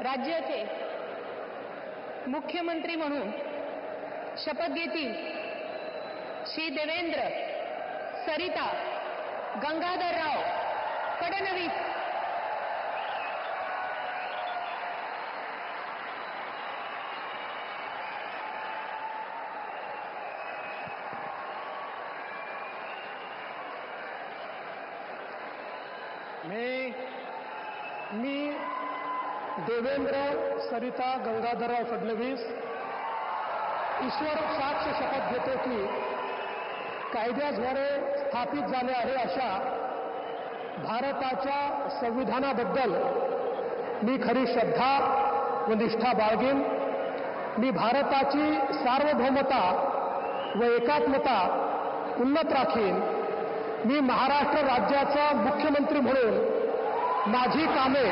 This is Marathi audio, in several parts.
राज्याचे मुख्यमंत्री म्हणून शपथ घेतील श्री देवेंद्र सरिता गंगाधरराव फडणवीस। मी देवेंद्र सरिता गंगाधरराव फडणवीस ईश्वर साक्ष शपथ घेतो की कायद्याद्वारे स्थापित झाले आहे अशा भारताच्या संविधानाबद्दल मी खरी श्रद्धा व निष्ठा बाळगेन। मी भारताची सार्वभौमता व एकात्मता उन्नत राखीन। मी महाराष्ट्र राज्याचा मुख्यमंत्री म्हणून माझी कामे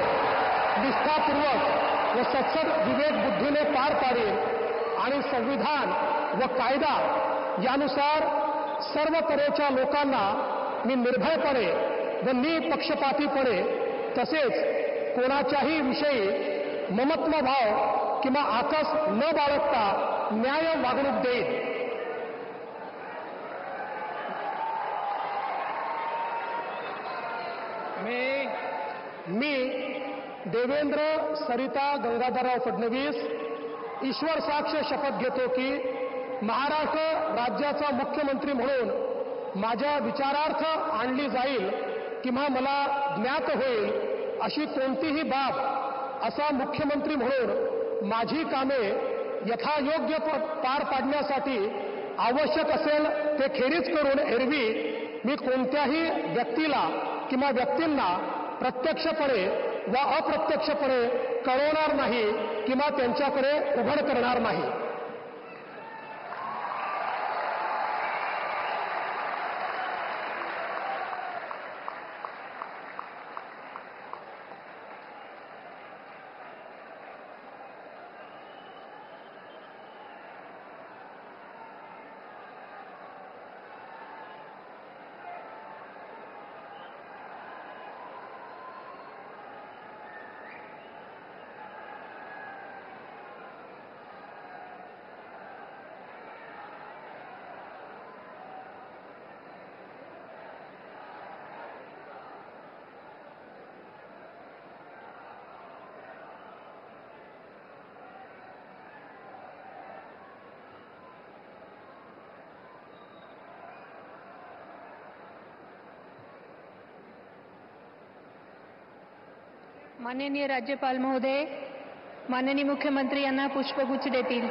निष्ठापूर्वक व सत्सद विवेक बुद्धीने पार पाडेन आणि संविधान व कायदा यानुसार सर्व तऱ्हेच्या लोकांना मी निर्भयपणे व निपक्षपातीपणे तसेच कोणाच्याही विषयी ममत्व भाव किंवा आकस न बाळगता न्याय वागणूक देईन। मी देवेंद्र सरिता गंगाधरराव फडणवीस ईश्वर साक्ष शपथ घेतो की महाराष्ट्र राज्याचा मुख्यमंत्री म्हणून माझ्या विचारार्थ आणली जाईल किंवा मला ज्ञात होईल अशी कोणतीही बाब असा मुख्यमंत्री म्हणून माझी कामे यथायोग्य पार पाडण्यासाठी आवश्यक असेल ते खेरीज करून एरवी मी कोणत्याही व्यक्तीला किंवा व्यक्तींना प्रत्यक्षपणे व अप्रत्यक्षपणे कळवणार नाही किंवा त्यांच्याकडे उघड करणार नाही। माननीय राज्यपाल महोदय, माननीय मुख्यमंत्री यांना पुष्पगुच्छ देतील।